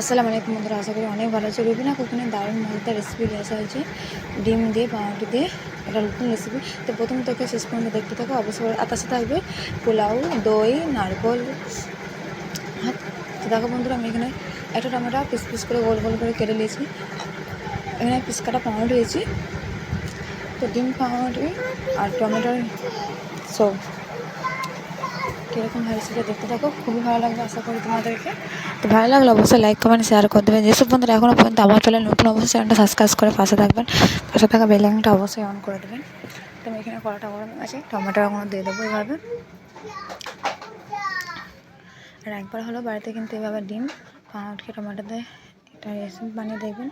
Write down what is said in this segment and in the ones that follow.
আসসালামু আলাইকুম বন্ধুরা, আশা করি অনেক ভালো আছে। রুবিনা কুকিংয়ে দারুণ মজাদার রেসিপি নিয়ে আসা হয়েছে ডিম দিয়ে পাউরুটি দিয়ে। এটা নতুন রেসিপি। তো প্রথম থেকে শেষ পর্যন্ত দেখতে থাকো অবশ্যই। আর তার সাথে থাকবে পোলাও, দই, নারকল। তো দেখো বন্ধুরা, আমি এখানে একটা টমেটো পিস পিস করে গোল গোল করে কেটে নিয়েছি। এখানে পিস কাটা পাউরুটি দিয়েছি। তো ডিম, পাউরুটি আর টমেটোর সব কীরকম হয়েছে সেটা দেখতে থাকো, খুবই ভালো লাগবে আশা করি তোমাদেরকে। তো ভালো লাগলে অবশ্যই লাইক, কমেন্ট, শেয়ার করে দেবেন। যেসব বন্ধুরা এখনও পর্যন্ত আমার চ্যানেল নতুন, অবশ্যই চ্যানেলটা সাবস্ক্রাইব করে পাশে থাকবেন। পাশে থাকা বেল আইকনটা অবশ্যই অন করে দেবেন। তো আমি এখানে কড়াটা গরম আছে, টমেটোগুলো দিয়ে দেবো এভাবে। আর একবার হলো বাড়িতে কিন্তু এভাবে ডিম, পাউরুটি, টমেটো দিয়ে একটা রেসিপি বানিয়ে দেখবেন,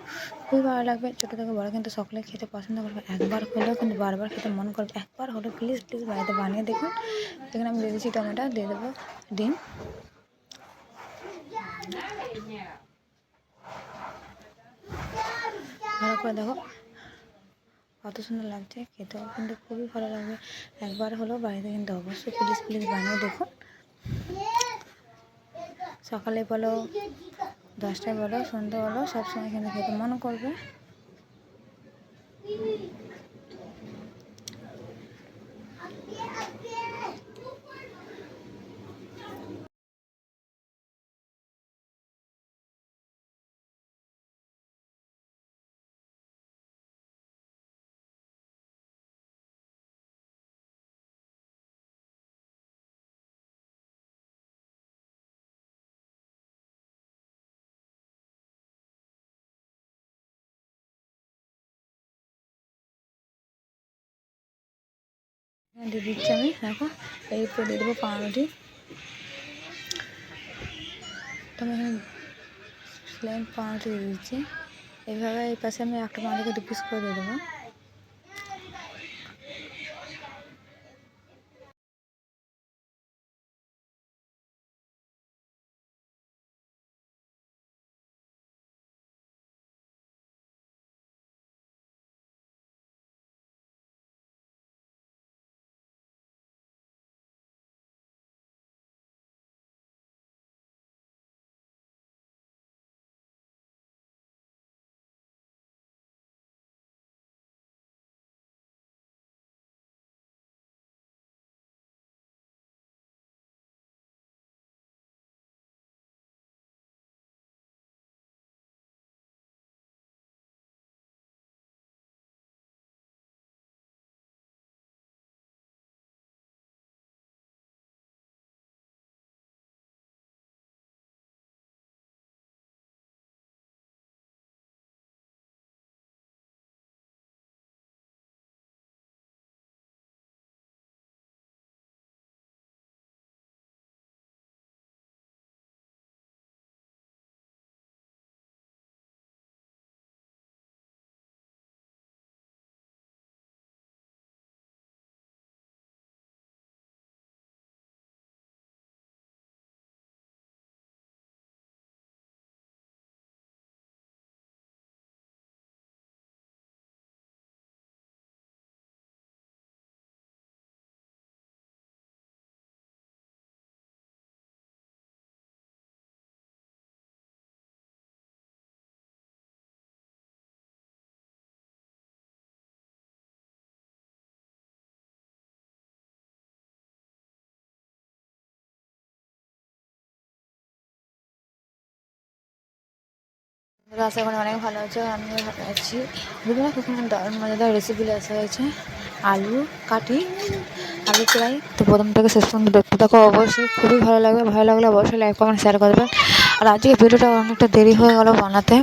খুবই ভালো লাগবে। ছোটো থেকে বড়ো কিন্তু সকলে খেতে পছন্দ করবে। একবার হলেও কিন্তু বারবার খেতে মন করবে। একবার হলেও প্লিজ প্লিজ বাড়িতে বানিয়ে দেখুন। এখানে আমি দিয়ে দিচ্ছি টমেটো, দিয়ে দেবো ডিম। ভালো করে দেখো কত সুন্দর লাগছে, খেতেও কিন্তু খুবই ভালো লাগবে। একবার হলেও বাড়িতে কিন্তু অবশ্যই প্লিজ প্লিজ বানিয়ে দেখুন। সকালে বলো, 10টায় বলো, সন্ধ্যা বলো, সবসময় কিন্তু খেতে মনে করবে। দিয়ে দিচ্ছি আমি, দেখো এরপরে দিয়ে দেবো পাউরুটি। তো আমি এখানে প্লেন পাউরুটি দিয়ে দিচ্ছি। এইভাবে এই পাশে আমি একটা পাউরুটিকে 2 পিস করে দিয়ে দেবো। আশা করি অনেক ভালো আছে, আমিও ভালো আছি। বিভিন্ন রকমের দারুণ মজাদার রেসিপি আসা হয়েছে। আলু কাটি, আলু ফ্রাই। তো প্রথম থেকে শেষ পর্যন্ত দেখতে থাকো অবশ্যই, খুবই ভালো লাগবে। ভালো লাগলে অবশ্যই লাইক, কমেন্ট, শেয়ার করবেন। আর আজকে ভিডিওটা অনেকটা দেরি হয়ে গেল বানাতে,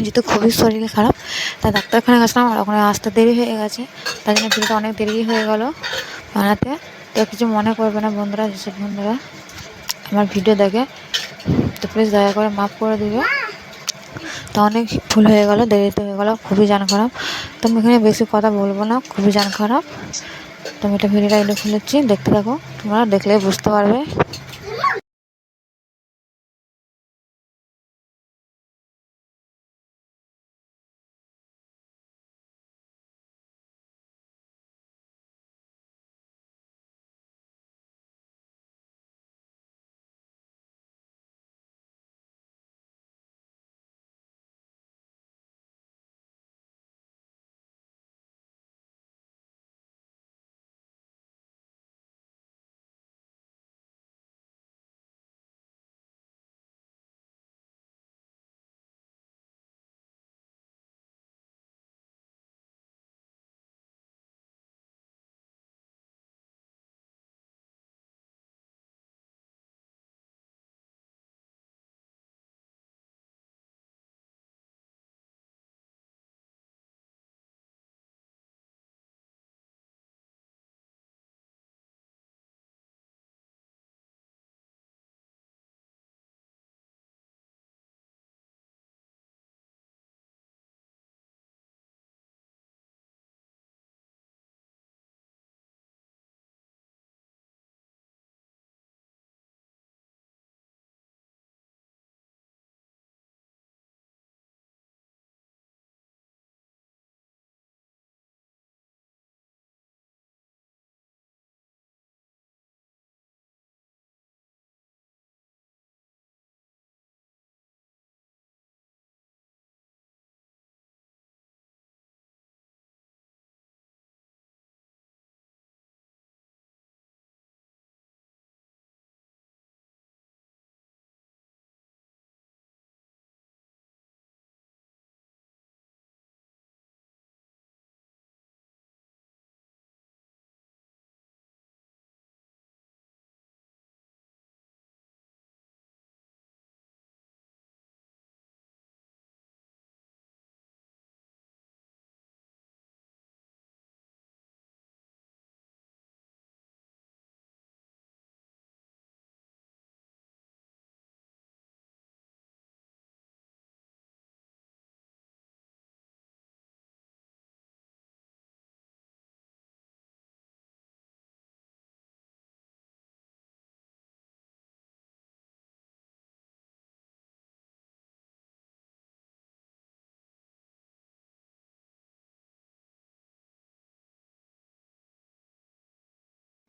যেহেতু খুবই শরীর খারাপ, তাই ডাক্তারখানায় গেছিলাম। আর ওখানে আসতে দেরি হয়ে গেছে, তাই জন্য ভিডিওটা অনেক দেরি হয়ে গেল বানাতে। তো কিছু মনে করবে না বন্ধুরা, যেসব বন্ধুরা আমার ভিডিও দেখে, তো প্লিজ দয়া করে মাফ করে দিবে। তো অনেক ভুল হয়ে গেল, দেরিতে হয়ে গেল, খুবই জান খারাপ। তো আমি এখানে বেশি কথা বলবো না, খুবই জান খারাপ। তো আমি এটা ভিডিওটা এনে খুলেছি, দেখতে থাকো, তোমরা দেখলেই বুঝতে পারবে।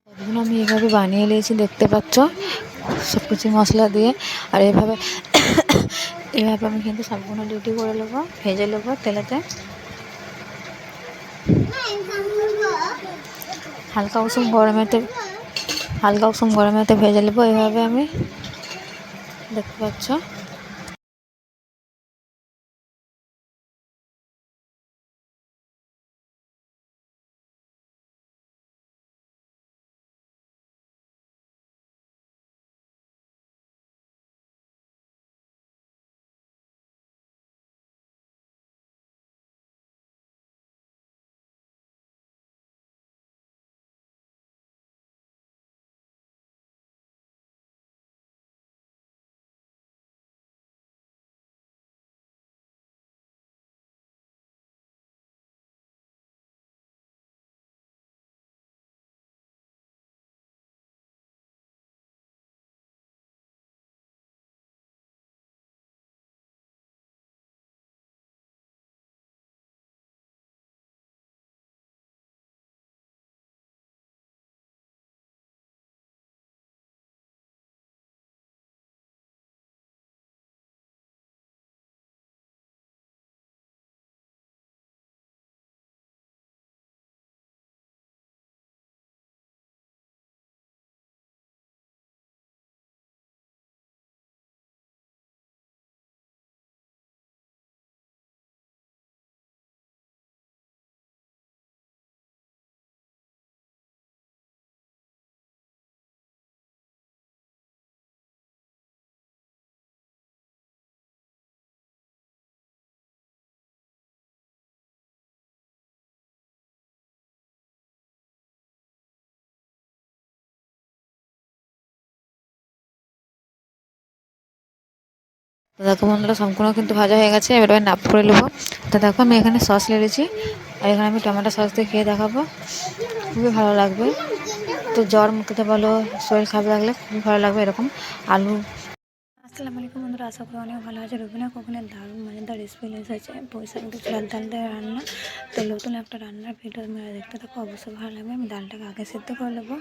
এগুলো আমি এভাবে বানিয়ে নিয়েছি, দেখতে পাচ্ছ সব কিছু মশলা দিয়ে। আর এভাবে এভাবে আমি কিন্তু সবগুলো রেডি করে নেবো, ভেজে নেবো তেলেতে। হালকা উষুম গরমেতে ভেজে নেবো এভাবে আমি, দেখতে পাচ্ছ। তো দেখো বন্ধুরা, সম্পূর্ণ কিন্তু ভাজা হয়ে গেছে। এবার আমি নাপ করে নেবো। তো দেখো আমি এখানে সস লেগেছি, আর এখানে আমি টমেটো সস দিয়ে খেয়ে দেখাবো, খুবই ভালো লাগবে। তো জ্বর মুখতে বলো, শরীর খারাপ লাগলে খুবই ভালো লাগবে এরকম আলু। আসসালামু আলাইকুম বন্ধুরা, আশা করি অনেক ভালো আছে। রবিনা কখনের দারুণ মজাদার রেসিপি এসেছে, পয়সা কিন্তু ছোলার ডাল দিয়ে রান্না। তো নতুন একটা রান্নার ভিডিও তোমরা দেখতে থাকো, অবশ্যই ভালো লাগবে। আমি ডালটাকে আগে সিদ্ধ করে নেবো।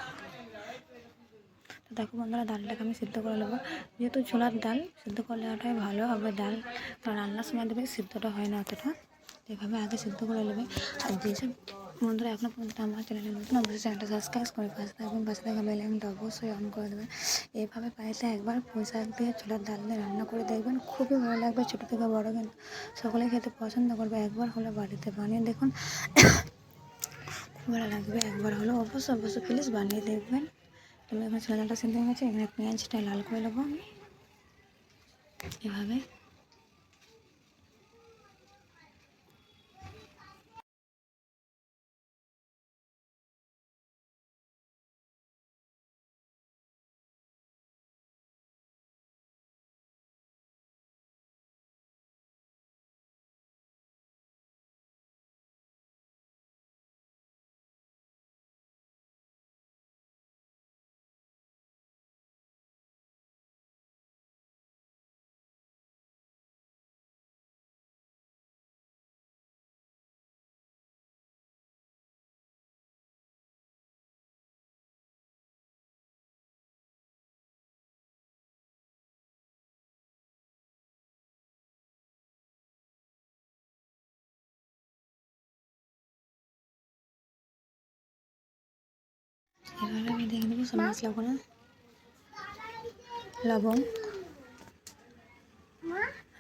তো দেখো বন্ধুরা, ডালটাকে আমি সিদ্ধ করে নেবো। যেহেতু ছোলার ডাল সিদ্ধ করলে ওটাই ভালো হবে ডাল, কারণ রান্নার সময় দেবে সিদ্ধটা হয় না অতটা। এভাবে আগে সিদ্ধ করে নেবে। আর যেসব বন্ধুরা এখনও পর্যন্ত আমার চ্যানেলে নতুন, অবশ্যই চ্যানেলটা সাবস্ক্রাইব করে পাশে থাকবেন, পাশে থাকা বেল আইকনটা অবশ্যই অন করে দেবেন। এইভাবে বাড়িতে একবার পুঁই শাক দিয়ে ছোলার ডাল দিয়ে রান্না করে দেখবেন, খুবই ভালো লাগবে। ছোটো থেকে বড়ো কিন্তু সকলেই খেতে পছন্দ করবে। একবার হলে বাড়িতে বানিয়ে দেখুন, খুব ভালো লাগবে। একবার হলো অবশ্যই প্লিজ বানিয়ে দেখবেন। আমি এখন ছোলা ডালটা সিদ্ধ হয়ে গেছে, এখানে পেঁয়াজটা লাল করে নেবো আমি এভাবে। এভাবে আমি দেখে নেবো সব মশলাগুলো। লবণ,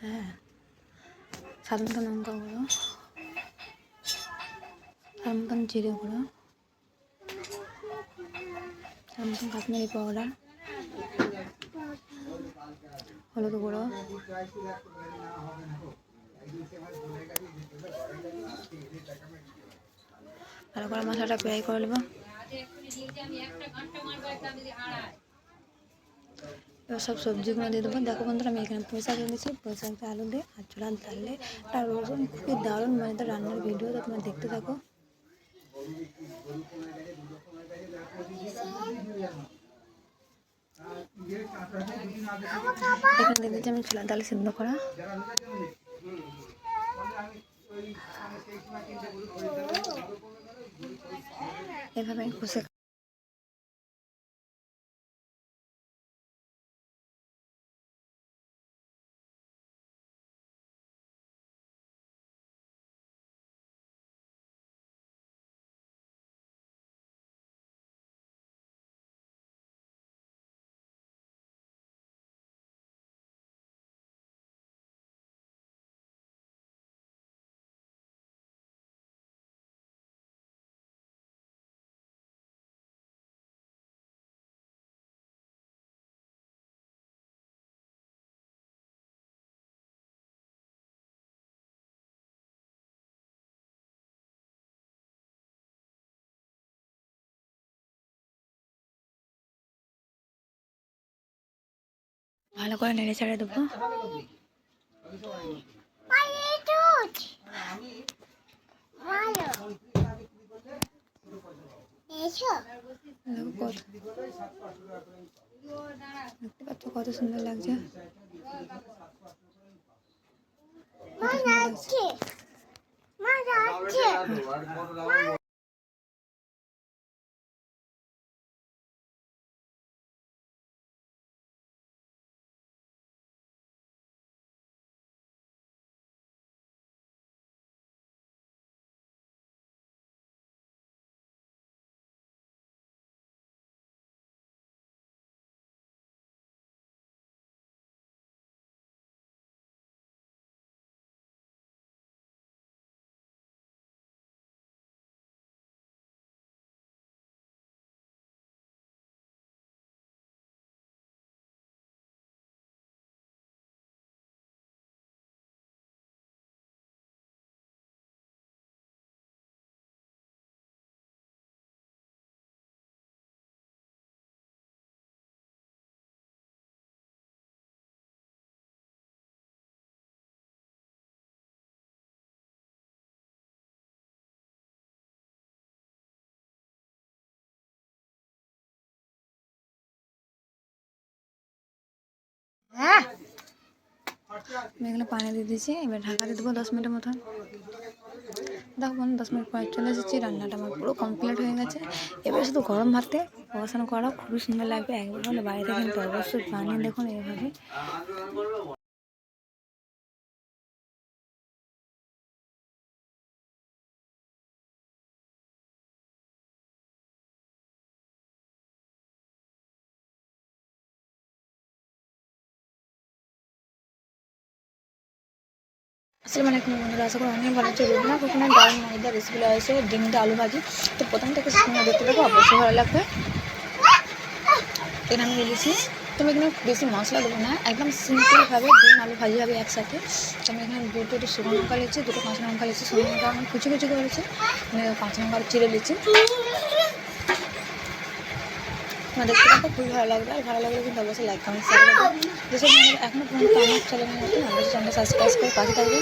হ্যাঁ, স্বাদ মতো লঙ্কা গুঁড়ো, স্বাদ মতন জিরে গুঁড়ো, স্বাদ মতন কাশ্মীরি পাউডার, হলুদ গুঁড়ো, ভালো করে মশলাটা ফ্রাই করে নেবো। এবার সব সবজিগুলো দিয়ে দেবো। দেখো বন্ধুরা, আমি এখানে পুঁই শাক এনেছি, পুঁই শাকটা আলু দিয়ে আর ছোলার ডাল দিয়ে একটা রসুন, খুবই দারুণ মজাদার রান্নার ভিডিও, তো তোমরা দেখতে থাকো। এখানে দিয়ে দিচ্ছি আমি ছোলার ডাল সিদ্ধ করা। এভাবে আমি কষে ভালো করে নেড়ে ছেড়ে দেবো। দেখতে পাচ্ছ কত সুন্দর লাগছে। হ্যাঁ, আমি এখানে পানি দিয়ে দিয়েছি, এবার ঢাকা দিয়ে দেবো 10 মিনিটের মতন। দেখো বন্ধু 10 মিনিট পরে চলে এসেছি, রান্নাটা আমার পুরো কমপ্লিট হয়ে গেছে। এবার শুধু গরম ভাতে পড়াশোনা করা খুবই সুন্দর লাগবে। একবার হলে বাইরে কিন্তু অবশ্যই বানিয়ে দেখুন এইভাবে। আসসালামু আলাইকুম বন্ধুরা, আশা করি অনেক ভালো আছে। রুবিনা কুকিংয়ের ডাল ময়দা রেসিপি আছে ডিমটা আলু ভাজি। তো প্রথম থেকে শুনে দেখতে থাকো, অবশ্যই ভালো লাগবে। এখানে আমি নিয়েছি, তুমি এখানে বেশি মশলা দেবো না, একদম সিম্পলভাবে ডিম আলু ভাজি হবে একসাথে। তো আমি এখানে দুটো শুকনো লঙ্কা নিয়েছি, দুটো কাঁচা লঙ্কা নিয়েছি। শুকনো লঙ্কা আমি কুচি কুচি করেছি, কাঁচা লঙ্কা চিড়ে নিয়েছি। তোমার দেখতে থাকো, খুবই ভালো লাগবে। আর ভালো লাগলে কিন্তু অবশ্যই লাইক কমেন্ট শেয়ার করবে। যেসব বন্ধুরা এখনও পর্যন্ত আমার চ্যানেলে নতুন, অবশ্যই চ্যানেলটা সাবস্ক্রাইব করে পাশে থাকবে।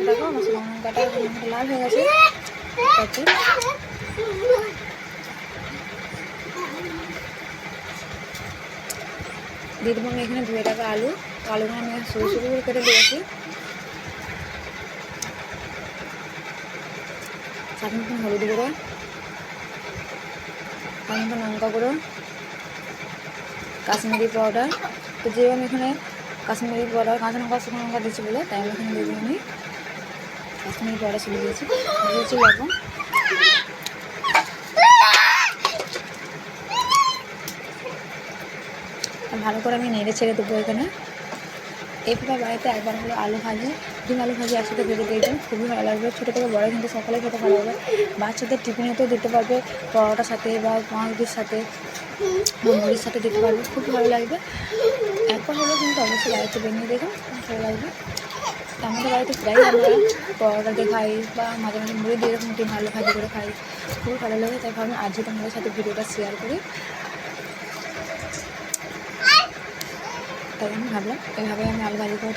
দেখো আমার শুকনো লঙ্কাটা লাল হয়ে গেছে। দিয়ে দেবো আমি এখানে 2 টাকা আলু। আলুগুলো আমি সরু সরু করে কেটে দিয়েছি। সাত মতন হলুদ গুঁড়ো, তার মতন লঙ্কা গুঁড়ো, কাশ্মীরি পাউডার। তো যে আমি এখানে কাশ্মীরি পাউডার কাঁচা লঙ্কা শুকনো লঙ্কা দিচ্ছি বলে তাই আমি এখানে দিয়ে আমি কাশ্মীরি পাউডার ছেড়ে দিয়েছি। দিয়েছি লবণ। ভালো করে আমি নেড়ে ছেড়ে দেবো এখানে। এইভাবে বাড়িতে একবার হলো আলু ভাজি, ডিম আলু ভাজি একসাথে ভেজে দিয়েছেন, খুবই ভালো লাগবে। ছোটো থেকে বড় কিন্তু সকালে খেতে ভালো লাগবে। বাচ্চাদের টিফিনেতেও দিতে পারবে, পরোটার সাথে বা পাউরুটির সাথে, মুড়ির সাথে দিতে পারবে, খুব ভালো লাগবে। একবার হলেও কিন্তু অবশ্যই বাড়িতে বানিয়ে দেখুন, ভালো লাগবে। আমাদের বাড়িতে প্রায় আমরা পরোটা দিয়ে খাই বা মাঝে মাঝে মুড়ি দিয়ে এরকম ডিম আলু ভাজি করে খাই, খুবই ভালো লাগে। তাই ভাবলাম আজ যদি তোমাদের সাথে ভিডিওটা শেয়ার করি, তাই আমি ভাবলাম এইভাবে আমি আলু ভাজি করে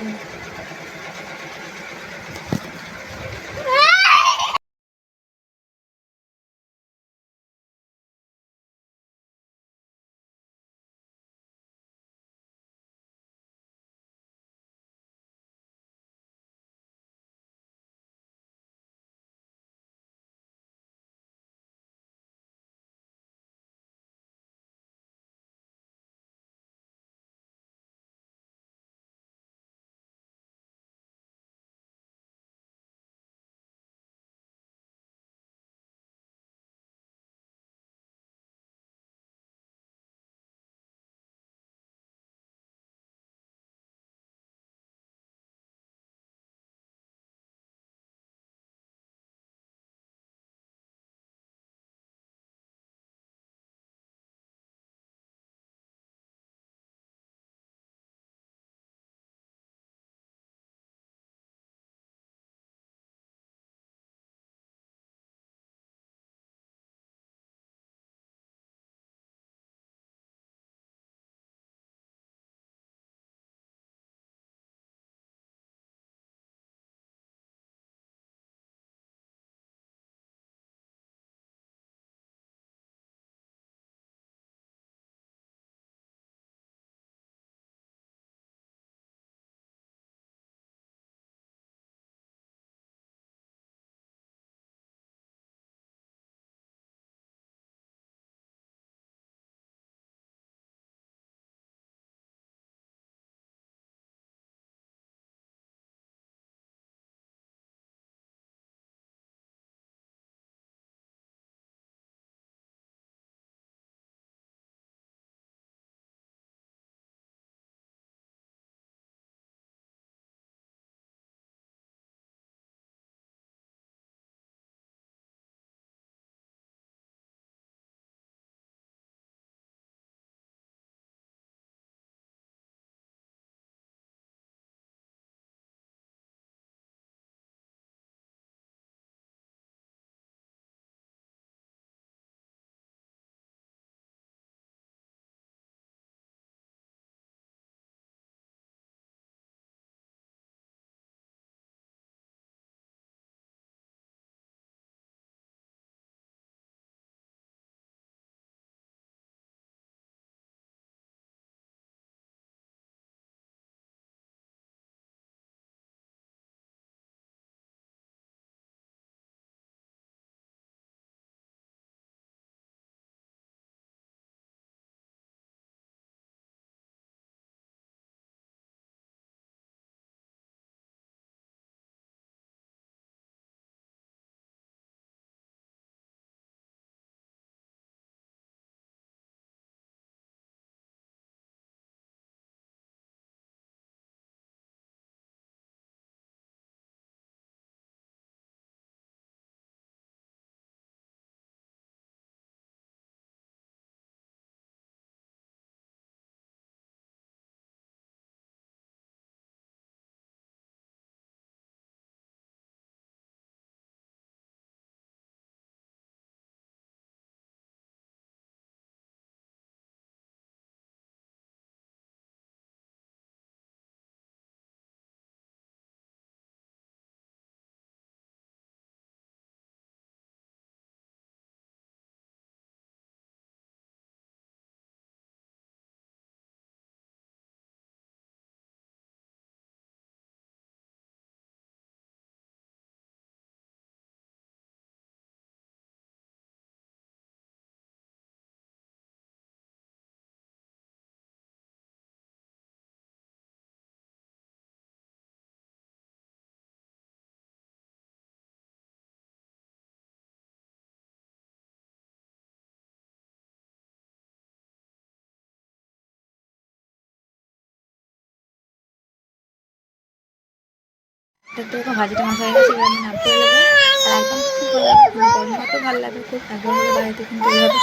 দেখতে দেখো ভাজিটা মাখা হয়ে গেছে, এবার আমি নাম করে নেবো। আর একদম খুব ভালো লাগে, মানে গরম ভাতও ভালো লাগে খুব। একবার হলে বাড়িতে কিন্তু এইভাবে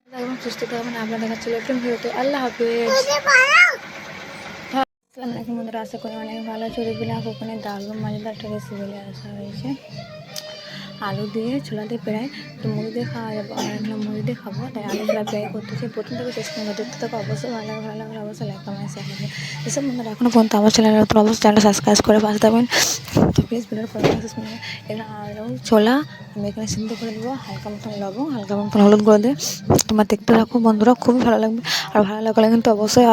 একদম সুস্থ থাকবেন। আপনার দেখা ছিল একদম ভিডিওতে। আল্লাহ হাফিজ। আসসালামু আলাইকুম বন্ধুরা, আশা করি অনেক ভালো আছো। রেবিলা ওখানে দারুণ মজাদার একটা রেসিপি নিয়ে আসা হয়েছে। আলু দিয়ে ছোলা দিয়ে প্রায় তো মুড়ি দিয়ে খাওয়া যাবে, আর এখানে মুড়ি দিয়ে খাবো, তাই আলু ছোলা প্রায় করতেছি। প্রথম থেকে শেষ পর্যন্ত দেখতে থাকো, অবশ্যই ভালো লাগে। ভালো লাগলে অবশ্যই লাইক কমেন্ট শেয়ার করবে। এসব বন্ধুরা এখনও পর্যন্ত আমার চ্যানেলের উপর অবশ্যই চ্যানেলটা সাবস্ক্রাইব করে পাশে থাকবেন। তো প্লিজ ভিডিওর পরে শেষ পর্যন্ত এখানে আলু ছোলা আমি এখানে সিদ্ধ করে দেবো, হালকা মতন লবণ, হালকা মতন হলুদ করে দিয়ে তোমার দেখতে থাকো বন্ধুরা, খুবই ভালো লাগবে। আর ভালো লাগলে কিন্তু অবশ্যই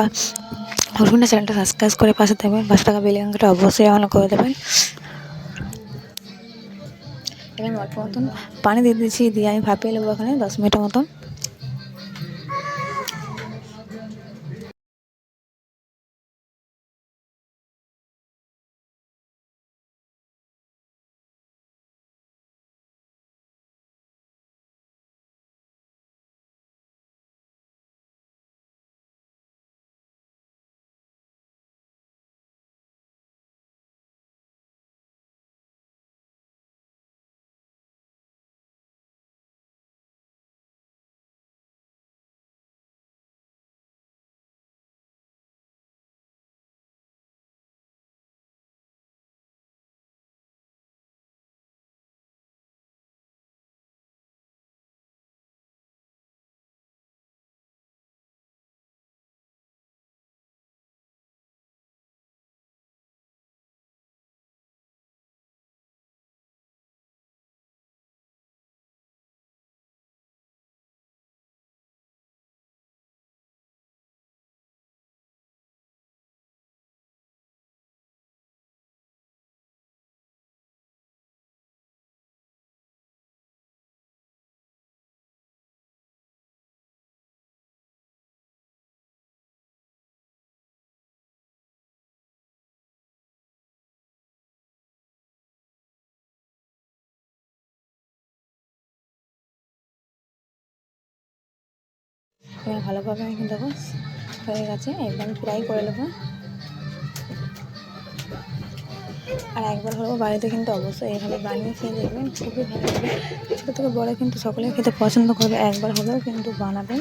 অবশ্যই চ্যানেলটা সাবস্ক্রাইব করে পাশে থাকবেন। 5 টাকা বেল আইকনটা অবশ্যই অন করে দেবেন। এখানে অল্প মতন পানি দিয়ে দিয়েছি, দিয়ে আমি ভাপিয়ে নেবো এখানে 10 মিনিটের মতন। এবার ভালোভাবে আমি দেখো হয়ে গেছে, একদম ফ্রাই করে নেবো। আর একবার হলেও বাড়িতে কিন্তু অবশ্যই এইভাবে বানিয়ে খেয়ে দেখবেন, খুবই ভালো লাগবে। ছোটো থেকে বড় কিন্তু সকলেই খেতে পছন্দ করবে, একবার হলেও কিন্তু বানাবেন।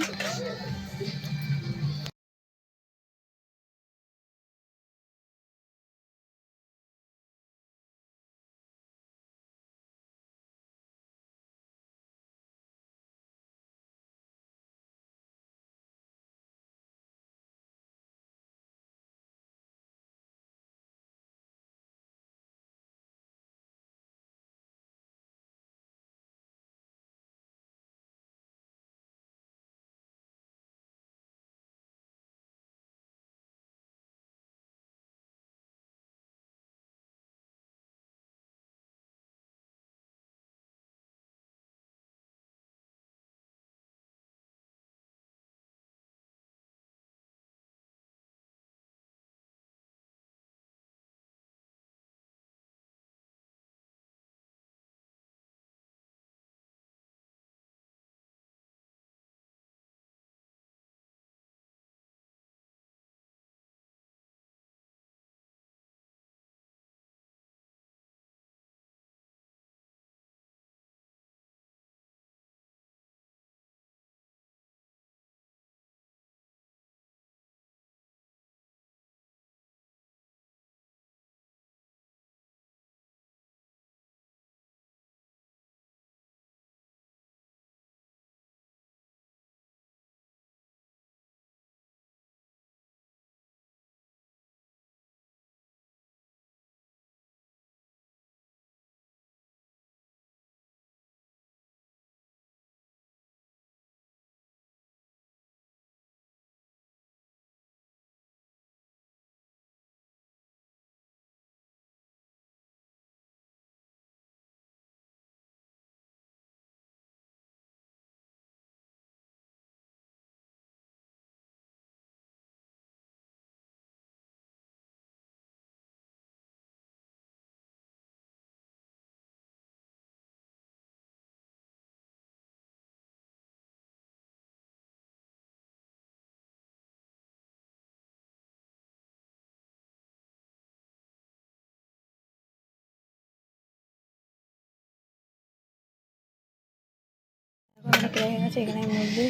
প্রায় হয়ে গেছে। এখানে মন্দির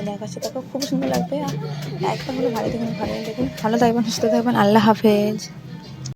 দেখাচ্ছে, দেখো খুব সুন্দর লাগবে। আর একটা হলো ভালো দেখুন, ভালো দেখুন, ভালো থাকবেন, সুস্থ থাকবেন, আল্লাহ হাফেজ।